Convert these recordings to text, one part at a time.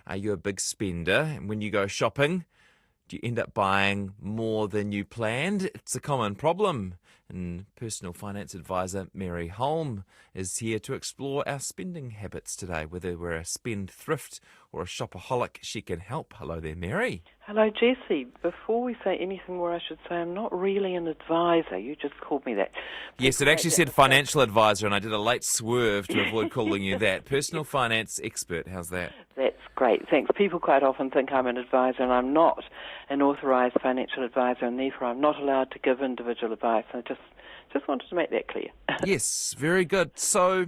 Are you a big spender? And when you go shopping, do you end up buying more than you planned? It's a common problem. And personal finance advisor Mary Holm is here to explore our spending habits today. Whether we're a spendthrift or a shopaholic, she can help. Hello there, Mary. Hello, Jesse. Before we say anything more, I should say I'm not really an advisor. You just called me that. Yes, it actually said financial advisor, and I did a late swerve to avoid calling you that. Personal finance expert, how's that? That's great, thanks. People quite often think I'm an advisor, and I'm not an authorised financial advisor, and therefore I'm not allowed to give individual advice. I just wanted to make that clear. Yes, very good. So,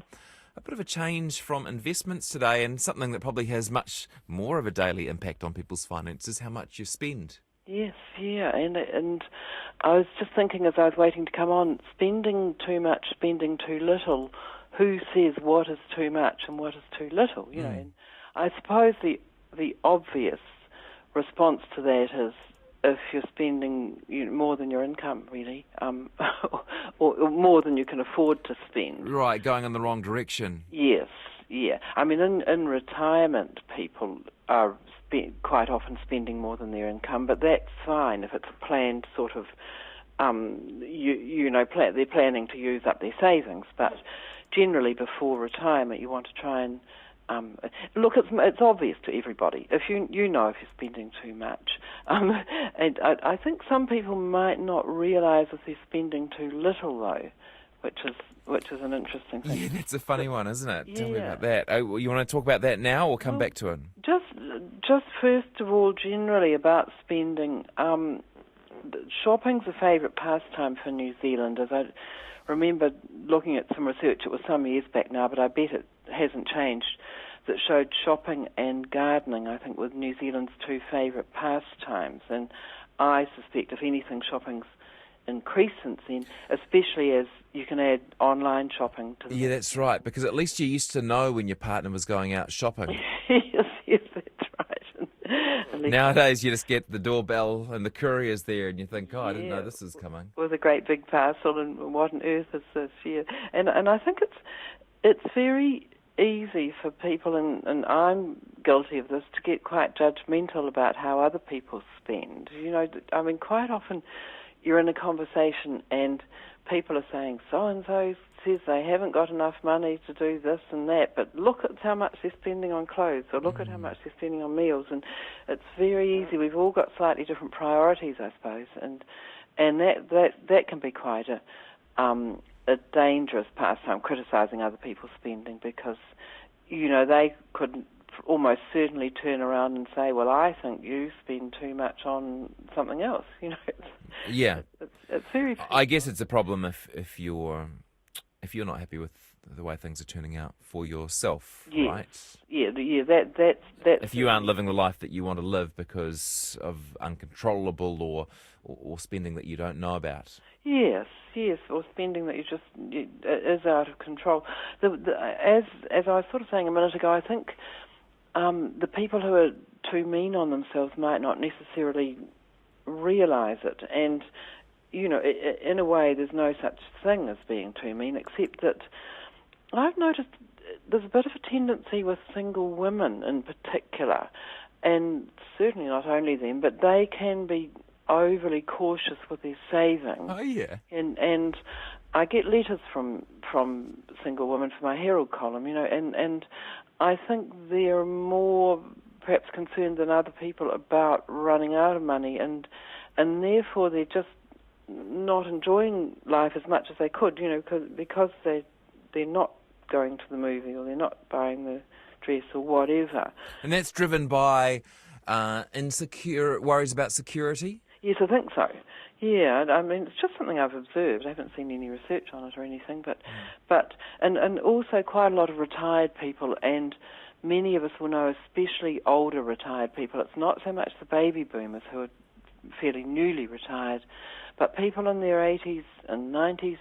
a bit of a change from investments today, and something that probably has much more of a daily impact on people's finances, how much you spend. Yes, yeah, and I was just thinking as I was waiting to come on, spending too much, spending too little, who says what is too much and what is too little, you know, and I suppose the obvious response to that is if you're spending more than your income, really, or more than you can afford to spend. Right, going in the wrong direction. Yes, yeah. I mean, in retirement, people are quite often spending more than their income, but that's fine if it's a planned sort of, they're planning to use up their savings. But generally, before retirement, you want to try and look, it's obvious to everybody if you know if you're spending too much, and I think some people might not realise if they're spending too little though, which is an interesting thing. Yeah, that's a funny one, isn't it? Yeah. Tell me about that. Oh, you want to talk about that now, or come back to it? Just first of all, generally about spending. Shopping's a favourite pastime for New Zealanders. I remember looking at some research. It was some years back now, but I bet it hasn't changed, that showed shopping and gardening, I think, were New Zealand's two favourite pastimes. And I suspect, if anything, shopping's increased since then, especially as you can add online shopping to Yeah, that's right, because at least you used to know when your partner was going out shopping. yes, that's right. Nowadays, you just get the doorbell and the courier's there, and you think, oh, I didn't know this was coming. With a great big parcel, and what on earth is this? Yeah. And I think it's very easy for people, and I'm guilty of this, to get quite judgmental about how other people spend. You know, I mean, quite often you're in a conversation and people are saying, so-and-so says they haven't got enough money to do this and that, but look at how much they're spending on clothes, or look at how much they're spending on meals, and it's very easy. We've all got slightly different priorities, I suppose, and that can be quite a dangerous pastime, criticising other people's spending, because, they could almost certainly turn around and say, well, I think you spend too much on something else. It's very... I guess it's a problem if you're not happy with the way things are turning out for yourself, right? Yeah, that's... If you aren't living the life that you want to live because of uncontrollable or spending that you don't know about. Yes, or spending that is out of control. As I was sort of saying a minute ago, I think the people who are too mean on themselves might not necessarily realise it. And, in a way, there's no such thing as being too mean, except that I've noticed there's a bit of a tendency with single women in particular, and certainly not only them, but they can be overly cautious with their savings. Oh, yeah. And I get letters from single women for my Herald column, and I think they're more perhaps concerned than other people about running out of money, and therefore they're just not enjoying life as much as they could, because they're not going to the movie, or they're not buying the dress or whatever. And that's driven by worries about security? Yes, I think so. Yeah, I mean, it's just something I've observed. I haven't seen any research on it or anything, but also quite a lot of retired people, and many of us will know, especially older retired people. It's not so much the baby boomers who are fairly newly retired, but people in their 80s and 90s,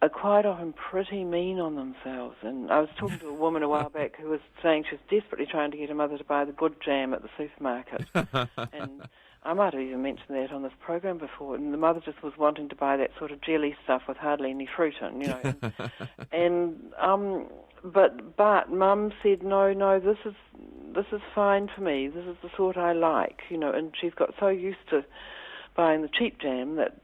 are quite often pretty mean on themselves. And I was talking to a woman a while back who was saying she was desperately trying to get her mother to buy the good jam at the supermarket. And I might have even mentioned that on this program before. And the mother just was wanting to buy that sort of jelly stuff with hardly any fruit in, you know. But Mum said, no, this is fine for me. This is the sort I like, you know. And she's got so used to buying the cheap jam that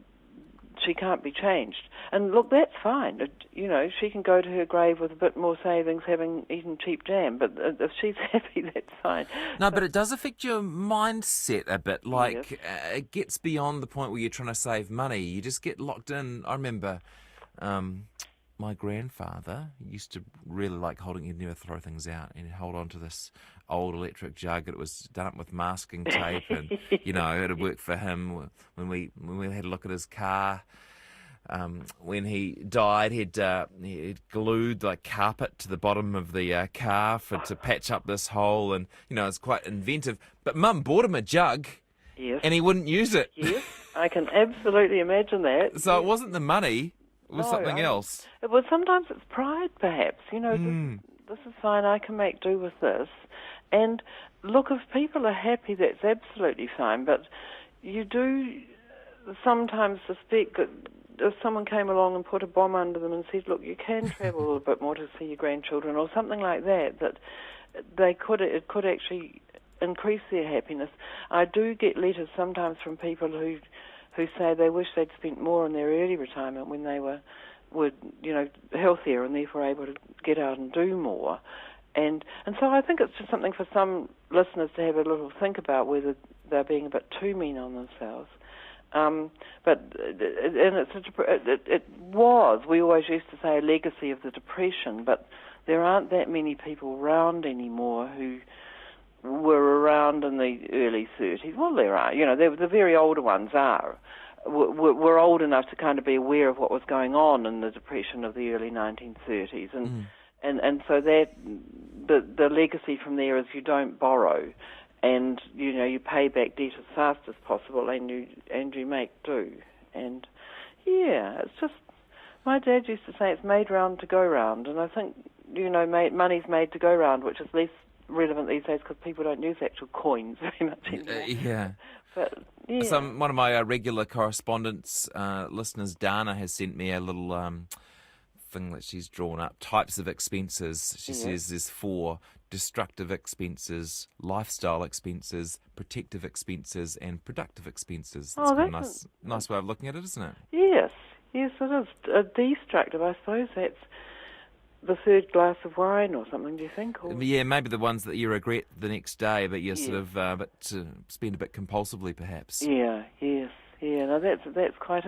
she can't be changed. And look, that's fine. You know, she can go to her grave with a bit more savings having eaten cheap jam, but if she's happy, that's fine. No, but it does affect your mindset a bit. Like, Yes. It gets beyond the point where you're trying to save money. You just get locked in. I remember my grandfather used to really like he'd never throw things out, and he'd hold on to this old electric jug. It was done up with masking tape, and, you know, it had worked for him. When we had a look at his car, when he died, he'd glued like carpet to the bottom of the car to patch up this hole, and, you know, it's quite inventive. But Mum bought him a jug, Yes. and he wouldn't use it. Yes, I can absolutely imagine that. So it wasn't the money, it was No, something else. Well, sometimes it's pride, perhaps. You know, this is fine, I can make do with this. And look, if people are happy, that's absolutely fine. But you do sometimes suspect that if someone came along and put a bomb under them and said, look, you can travel a bit more to see your grandchildren, or something like that, that it could actually increase their happiness. I do get letters sometimes from people who say they wish they'd spent more in their early retirement when they were you know, healthier and therefore able to get out and do more. And so I think it's just something for some listeners to have a little think about, whether they're being a bit too mean on themselves. It was, we always used to say, a legacy of the Depression, but there aren't that many people around anymore who were around in the early 30s. Well, there are, you know, the very older ones were old enough to kind of be aware of what was going on in the Depression of the early 1930s, and so that the legacy from there is you don't borrow, and, you know, you pay back debt as fast as possible, and you make do. And yeah, it's just, my dad used to say it's made round to go round, and I think, you know, money's made to go round, which is less relevant these days because people don't use actual coins very much anymore. Yeah. But yeah. One of my regular correspondence listeners, Dana, has sent me a little thing that she's drawn up. Types of expenses. She says there's 4: destructive expenses, lifestyle expenses, protective expenses, and productive expenses. That's a nice way of looking at it, isn't it? Yes, it is. Destructive, I suppose that's the third glass of wine or something, do you think? Or? Yeah, maybe the ones that you regret the next day, but you're sort of spend a bit compulsively, perhaps. Yeah, yes. Yeah, no, that's quite...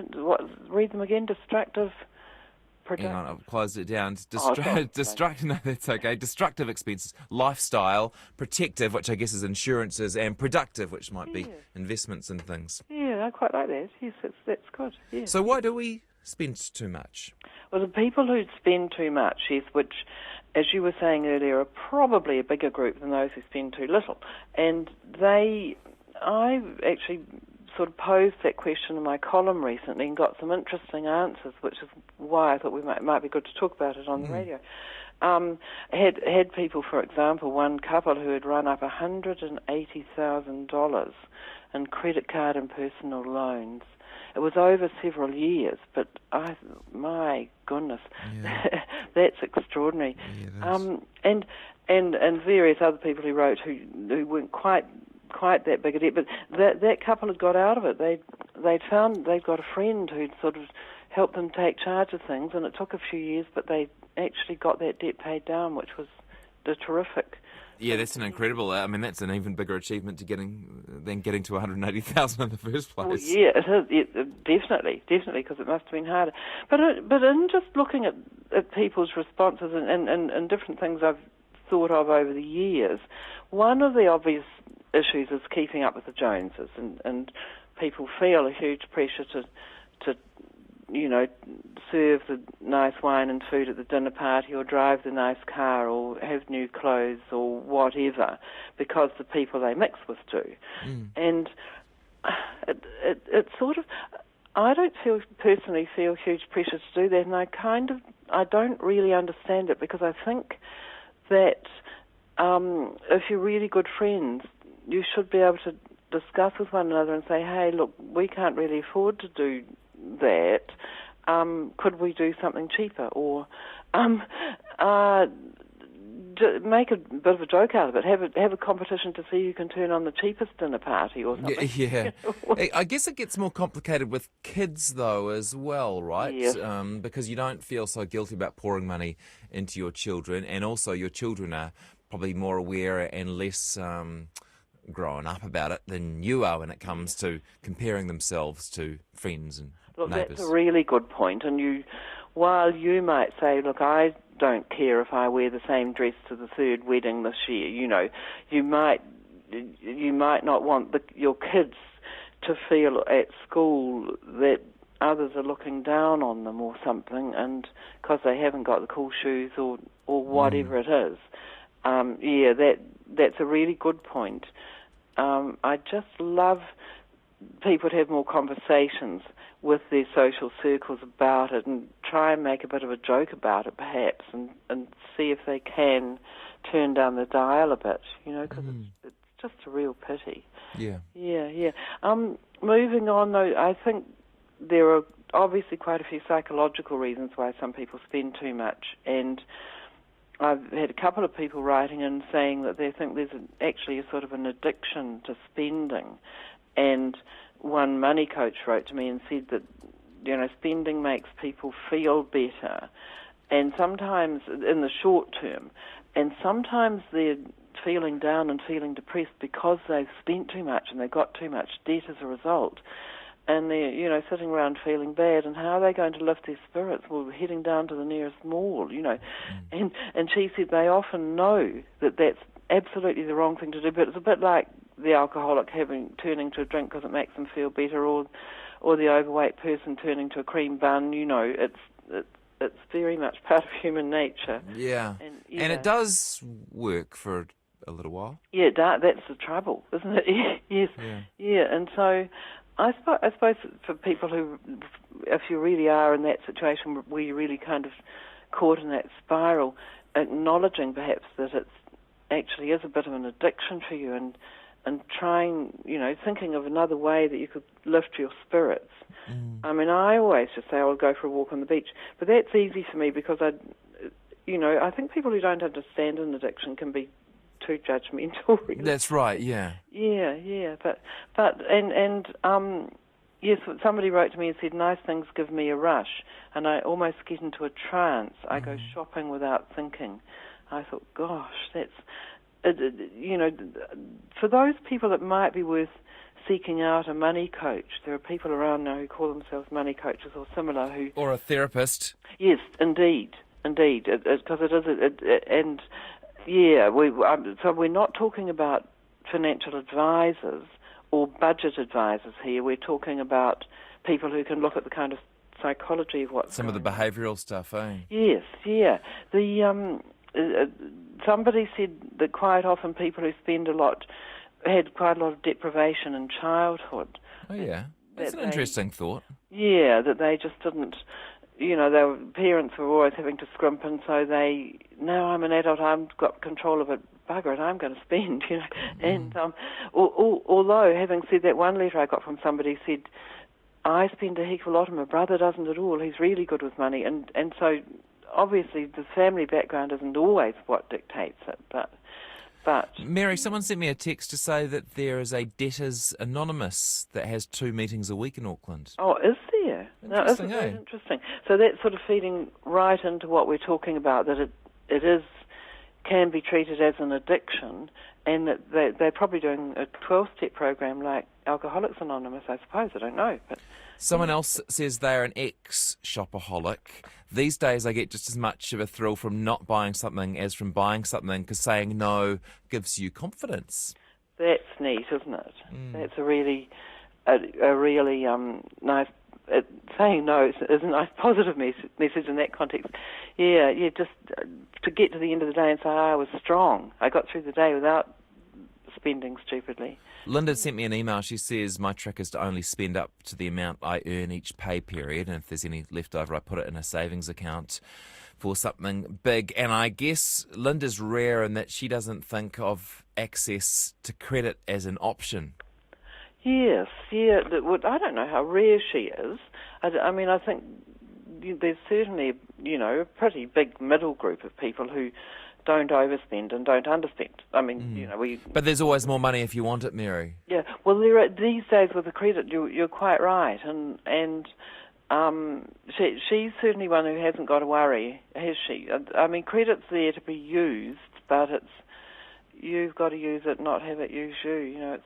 read them again. Destructive... Hang on, I've closed it down. No, that's okay. Destructive expenses, lifestyle, protective, which I guess is insurances, and productive, which might be investments and things. Yeah, I quite like that. Yes, that's good. Yeah. So why do we spend too much? Well, the people who spend too much, yes, which, as you were saying earlier, are probably a bigger group than those who spend too little. And I actually sort of posed that question in my column recently and got some interesting answers, which is why I thought we might be good to talk about it on the radio. Had people, for example, one couple who had run up $180,000 in credit card and personal loans. It was over several years, but my goodness, that's extraordinary. Yeah, and various other people who wrote who weren't quite that big a debt, but that couple had got out of it. They'd got a friend who'd sort of helped them take charge of things, and it took a few years, but they actually got that debt paid down, which was terrific. Yeah, that's an incredible. I mean, that's an even bigger achievement than getting to 180,000 in the first place. Well, yeah, it is. Definitely, because it must have been harder. But in just looking at people's responses and different things I've thought of over the years, one of the obvious issues is keeping up with the Joneses, and people feel a huge pressure to you know, serve the nice wine and food at the dinner party, or drive the nice car, or have new clothes, or whatever, because the people they mix with do. And it sort of, I don't personally feel huge pressure to do that, and I don't really understand it, because I think that if you're really good friends, you should be able to discuss with one another and say, hey, look, we can't really afford to do that. Could we do something cheaper? Or make a bit of a joke out of it. Have a competition to see who can turn on the cheapest dinner party or something. Yeah. I guess it gets more complicated with kids, though, as well, right? Yes. Because you don't feel so guilty about pouring money into your children, and also your children are probably more aware and less grown up about it than you are when it comes to comparing themselves to friends and neighbours. That's a really good point. And while you might say, look, I don't care if I wear the same dress to the third wedding this year, you might not want your kids to feel at school that others are looking down on them or something, and because they haven't got the cool shoes or whatever it is. That's a really good point. I just love people to have more conversations with their social circles about it, and try and make a bit of a joke about it, perhaps, and see if they can turn down the dial a bit, because it's just a real pity. Yeah. Moving on, though, I think there are obviously quite a few psychological reasons why some people spend too much, and I've had a couple of people writing in saying that they think there's actually a sort of an addiction to spending. And one money coach wrote to me and said that, spending makes people feel better, and sometimes in the short term, and sometimes they're feeling down and feeling depressed because they've spent too much and they've got too much debt as a result. And they're, sitting around feeling bad, and how are they going to lift their spirits? Well, heading down to the nearest mall, And she said they often know that that's absolutely the wrong thing to do, but it's a bit like the alcoholic turning to a drink because it makes them feel better, or the overweight person turning to a cream bun. It's very much part of human nature. Yeah, and it does work for a little while. Yeah, that's the trouble, isn't it? Yes. Yeah, and so I suppose for people who, if you really are in that situation where you're really kind of caught in that spiral, acknowledging perhaps that it's actually is a bit of an addiction for you, and trying, thinking of another way that you could lift your spirits. I mean, I always just say I'll go for a walk on the beach, but that's easy for me because I think people who don't understand an addiction can be too judgmental. Really. That's right. Yeah. Yeah. But yes, somebody wrote to me and said, nice things give me a rush, and I almost get into a trance. I go shopping without thinking. I thought, gosh, that's, for those people it might be worth seeking out a money coach. There are people around now who call themselves money coaches or similar or a therapist. Yes, indeed, because it is, and yeah, so we're not talking about financial advisors or budget advisors here. We're talking about people who can look at the kind of psychology of what's some of the behavioural stuff, eh? Yes, yeah. Somebody said that quite often people who spend a lot had quite a lot of deprivation in childhood. Oh, yeah. That's an interesting thought. Yeah, that they just didn't, their parents were always having to scrimp, and so now I'm an adult, I've got control of it, bugger it, I'm going to spend, And although, having said that, one letter I got from somebody said, I spend a heck of a lot and my brother doesn't at all, he's really good with money, and so obviously the family background isn't always what dictates it, but Mary, someone sent me a text to say that there is a Debtors Anonymous that has 2 meetings a week in Auckland. Oh, is there? Interesting, no, interesting. So that's sort of feeding right into what we're talking about, that it can be treated as an addiction, and that they're probably doing a 12-step program like Alcoholics Anonymous, I suppose. I don't know, but someone else says they're an ex-shopaholic. These days I get just as much of a thrill from not buying something as from buying something, because saying no gives you confidence. That's neat, isn't it? That's a really nice... saying no is a nice positive message in that context. Yeah, just to get to the end of the day and say, I was strong. I got through the day without spending stupidly. Linda sent me an email. She says, my trick is to only spend up to the amount I earn each pay period, and if there's any left over, I put it in a savings account for something big. And I guess Linda's rare in that she doesn't think of access to credit as an option. Yes, yeah. I don't know how rare she is. I mean, I think there's certainly, a pretty big middle group of people who don't overspend and don't underspend. I mean, But there's always more money if you want it, Mary. Yeah, well, these days with the credit, you're quite right, and she's certainly one who hasn't got to worry, has she? I mean, credit's there to be used, but you've got to use it, not have it use you.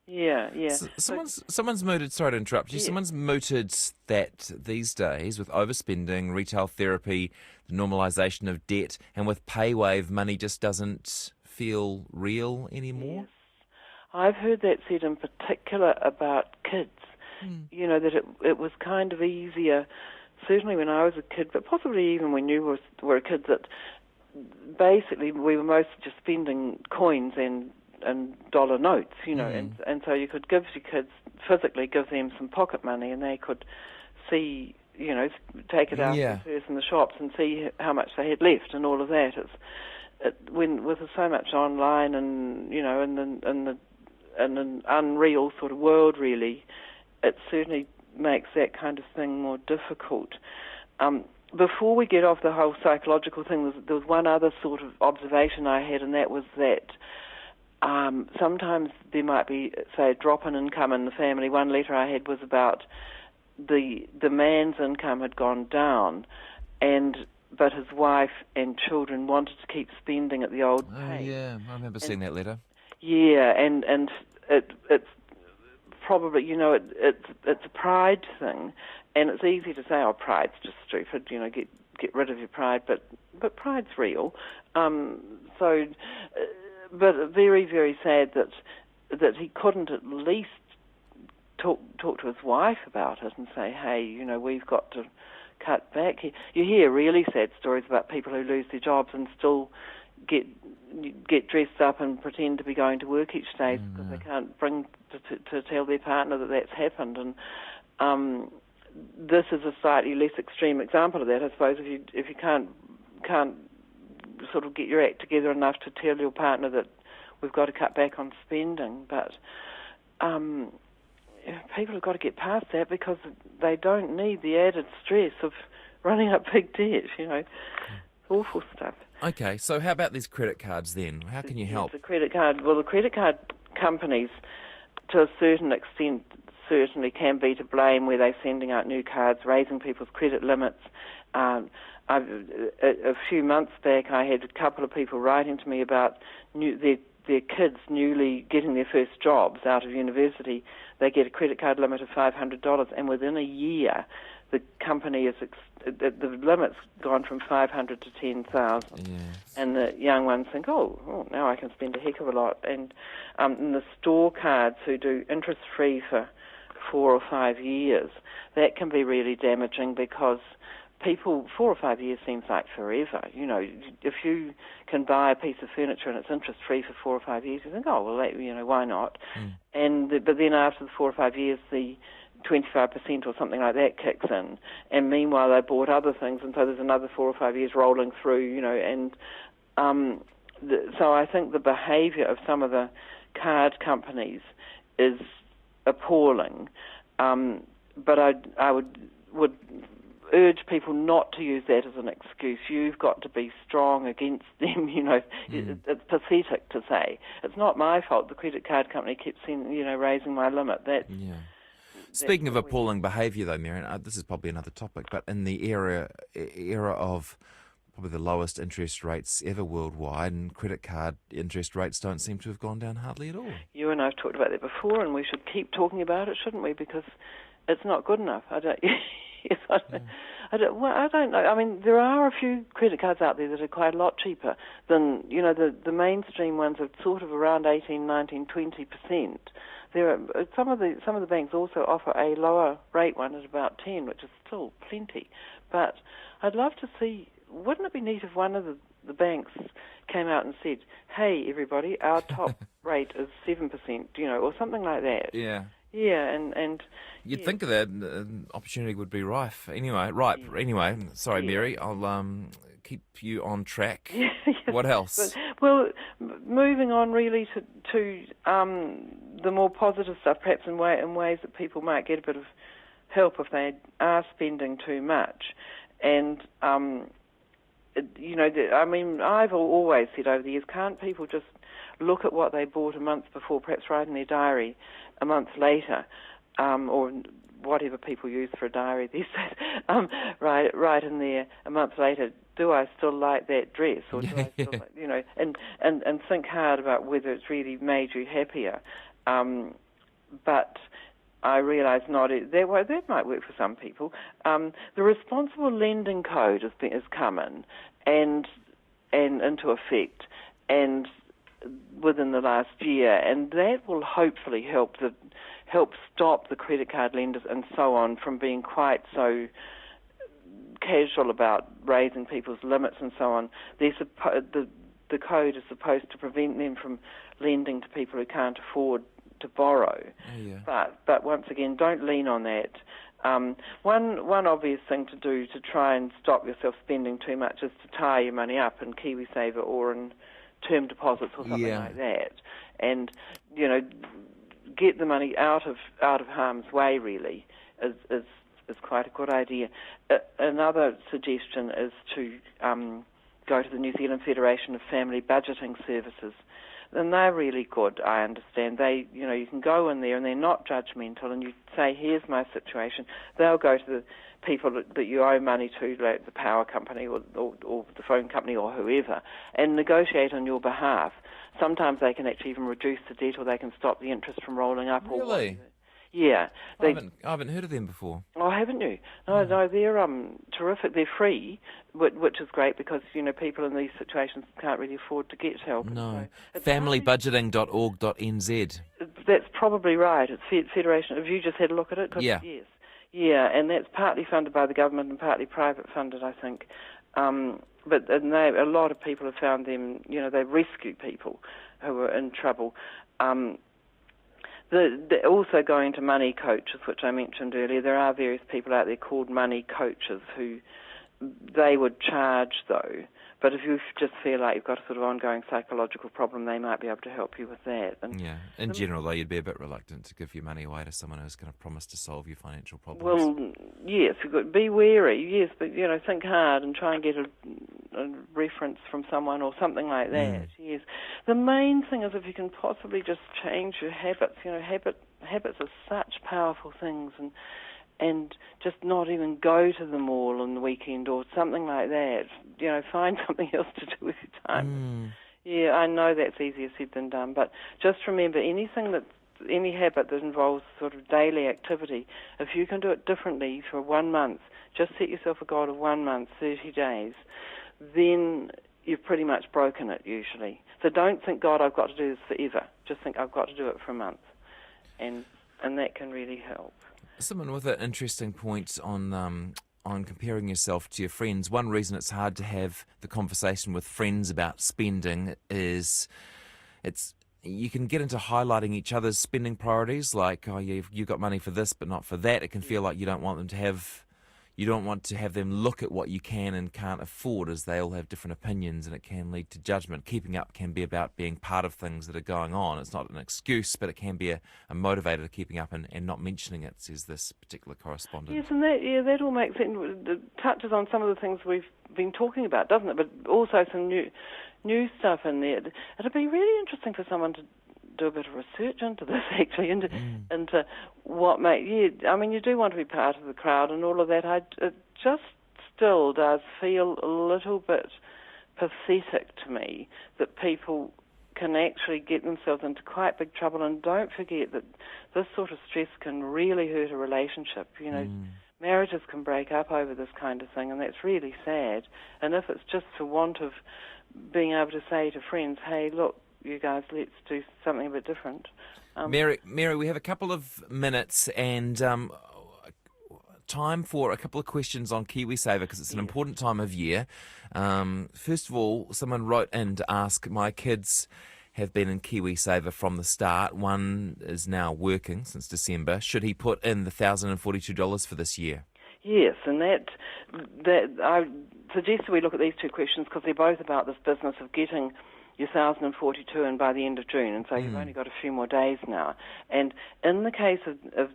Yeah. Someone's mooted. Sorry to interrupt you. Yeah. Someone's mooted that these days, with overspending, retail therapy, the normalisation of debt, and with PayWave, money just doesn't feel real anymore. Yes. I've heard that said in particular about kids. That it was kind of easier, certainly when I was a kid, but possibly even when you were a kid, that basically we were mostly just spending coins and dollar notes, and so you could give your kids, physically give them some pocket money, and they could see, take it out of the purse in the shops and see how much they had left and all of that. When with so much online and in an unreal sort of world, really, it certainly makes that kind of thing more difficult. Before we get off the whole psychological thing, there was one other sort of observation I had, and that was that sometimes there might be, say, a drop in income in the family. One letter I had was about the man's income had gone down, but his wife and children wanted to keep spending at the old pace. Oh, yeah, I remember seeing that letter. Yeah, and it's probably, it's a pride thing, and it's easy to say, oh, pride's just stupid, get rid of your pride, but pride's real. But very, very sad that he couldn't at least talk to his wife about it and say, hey, we've got to cut back. You hear really sad stories about people who lose their jobs and still get dressed up and pretend to be going to work each day because they can't bring to tell their partner that that's happened. And this is a slightly less extreme example of that, I suppose. If you can't sort of get your act together enough to tell your partner that we've got to cut back on spending, but people have got to get past that because they don't need the added stress of running up big debt, awful stuff. Okay, so how about these credit cards then? How can you help? The credit card, well, the credit card companies, to a certain extent, certainly can be to blame, where they're sending out new cards, raising people's credit limits. A few months back, I had a couple of people writing to me about their kids newly getting their first jobs out of university. They get a credit card limit of $500, and within a year, the company the limit's gone from $500 to $10,000. Yes. And the young ones think, oh, now I can spend a heck of a lot. And the store cards who do interest-free for 4 or 5 years, that can be really damaging because people, 4 or 5 years seems like forever. If you can buy a piece of furniture and it's interest-free for 4 or 5 years, you think, oh, well, why not? But then after the 4 or 5 years, the 25% or something like that kicks in, and meanwhile they bought other things, and so there's another 4 or 5 years rolling through, so I think the behaviour of some of the card companies is appalling, but I would urge people not to use that as an excuse. You've got to be strong against them, It's pathetic to say, it's not my fault the credit card company keeps raising my limit. Speaking of appalling behaviour, though, Mary, this is probably another topic, but in the era of probably the lowest interest rates ever worldwide, and credit card interest rates don't seem to have gone down hardly at all. You and I have talked about that before, and we should keep talking about it, shouldn't we? Because it's not good enough. I don't know. I mean, there are a few credit cards out there that are quite a lot cheaper than, the mainstream ones are sort of around 18, 19, 20%. There are some of the banks also offer a lower rate one at about 10, which is still plenty. But I'd love to see. Wouldn't it be neat if one of the banks came out and said, hey, everybody, our top rate is 7%, or something like that. Yeah. Yeah, and you'd think of that opportunity would be rife. Anyway, sorry, Yeah. Mary, I'll keep you on track. Yeah. What else? Well, moving on really to the more positive stuff, perhaps in ways that people might get a bit of help if they are spending too much. And, I've always said over the years, can't people just look at what they bought a month before, perhaps write in their diary a month later, or whatever people use for a diary these days, write in there a month later, do I still like that dress, or do I still like, and think hard about whether it's really made you happier. But I realise that might work for some people. The responsible lending code has come in and into effect, and within the last year, and that will hopefully help stop the credit card lenders and so on from being quite so casual about raising people's limits and so on. The code is supposed to prevent them from lending to people who can't afford to borrow. Oh, yeah. But once again, don't lean on that. One obvious thing to do to try and stop yourself spending too much is to tie your money up in KiwiSaver or in term deposits or something like that, and get the money out of harm's way. Really, is quite a good idea. Another suggestion is to go to the New Zealand Federation of Family Budgeting Services. And they're really good, I understand. They, you can go in there and they're not judgmental, and you say, here's my situation. They'll go to the people that you owe money to, like the power company or the phone company or whoever, and negotiate on your behalf. Sometimes they can actually even reduce the debt, or they can stop the interest from rolling up. Really? Yeah. I haven't heard of them before. Oh, haven't you? No, they're terrific. They're free, which is great because, people in these situations can't really afford to get help. No. So familybudgeting.org.nz. That's probably right. It's Federation. Have you just had a look at it? Yeah. Yes. Yeah, and that's partly funded by the government and partly private funded, I think. But a lot of people have found them, they rescue people who are in trouble. Also going to money coaches, which I mentioned earlier, there are various people out there called money coaches who they would charge, though. But if you just feel like you've got a sort of ongoing psychological problem, they might be able to help you with that. And in general, though, you'd be a bit reluctant to give your money away to someone who's going to promise to solve your financial problems. Well, yes, you've got to be wary, yes, but, think hard and try and get a reference from someone or something like that, yes. The main thing is if you can possibly just change your habits. Habits are such powerful things, and just not even go to the mall on the weekend or something like that. Find something else to do with your time. Yeah, I know that's easier said than done, but just remember, any habit that involves sort of daily activity, if you can do it differently for 1 month, just set yourself a goal of 1 month, 30 days, then you've pretty much broken it usually. So don't think, God, I've got to do this forever. Just think, I've got to do it for a month. And that can really help. Someone with an interesting point on comparing yourself to your friends. One reason it's hard to have the conversation with friends about spending is you can get into highlighting each other's spending priorities, like, oh, you've got money for this but not for that. It can feel like you don't want to have them look at what you can and can't afford, as they all have different opinions, and it can lead to judgment. Keeping up can be about being part of things that are going on. It's not an excuse, but it can be a motivator to keeping up and not mentioning it, says this particular correspondent. Yes, and that all makes sense. It touches on some of the things we've been talking about, doesn't it? But also some new stuff in there. It'd be really interesting for someone to do a bit of research into this, actually, into what you do want to be part of the crowd and all of that. It just still does feel a little bit pathetic to me that people can actually get themselves into quite big trouble. And don't forget that this sort of stress can really hurt a relationship. Marriages can break up over this kind of thing, and that's really sad. And if it's just for want of being able to say to friends, hey, look, you guys, let's do something a bit different. Mary, we have a couple of minutes, and time for a couple of questions on KiwiSaver because it's an important time of year. First of all, someone wrote in to ask, my kids have been in KiwiSaver from the start. One is now working since December. Should he put in the $1,042 for this year? Yes, and that I suggest we look at these two questions because they're both about this business of getting your 1,042 in by the end of June, and so you've only got a few more days now. And in the case of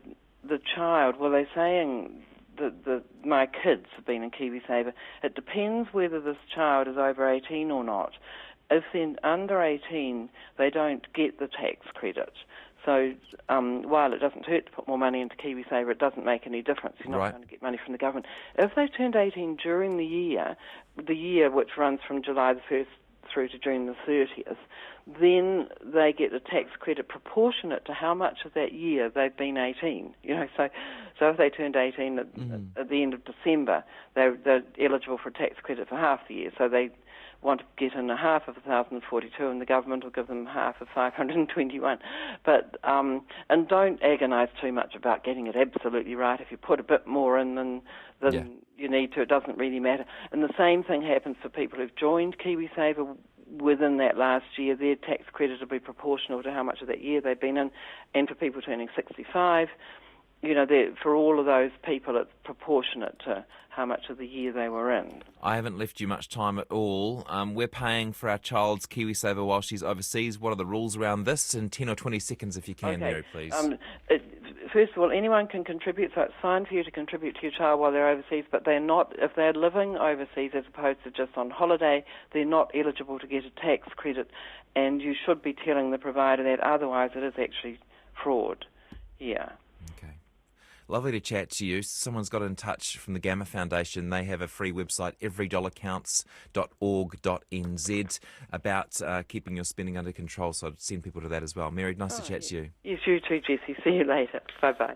the child, well, they're saying that my kids have been in KiwiSaver. It depends whether this child is over 18 or not. If they're under 18, they don't get the tax credit. So while it doesn't hurt to put more money into KiwiSaver, it doesn't make any difference. You're not going to get money from the government. If they turned 18 during the year which runs from July the 1st through to June the 30th, then they get a tax credit proportionate to how much of that year they've been 18. So if they turned 18 at the end of December, they're eligible for a tax credit for half the year. So they want to get in a half of 1,042, and the government will give them half of 521. But and don't agonise too much about getting it absolutely right. If you put a bit more in than you need to, it doesn't really matter. And the same thing happens for people who've joined KiwiSaver within that last year. Their tax credit will be proportional to how much of that year they've been in. And for people turning 65, for all of those people, it's proportionate to how much of the year they were in. I haven't left you much time at all. We're paying for our child's KiwiSaver while she's overseas. What are the rules around this? In 10 or 20 seconds, if you can, Mary, please. First of all, anyone can contribute, so it's fine for you to contribute to your child while they're overseas, but they're not, if they're living overseas as opposed to just on holiday, they're not eligible to get a tax credit, and you should be telling the provider that, otherwise it is actually fraud. Yeah. Okay. Lovely to chat to you. Someone's got in touch from the Gamma Foundation. They have a free website, everydollarcounts.org.nz, about keeping your spending under control, so I'd send people to that as well. Mary, nice to chat to you. Yes, you too, Jessie. See you later. Bye-bye.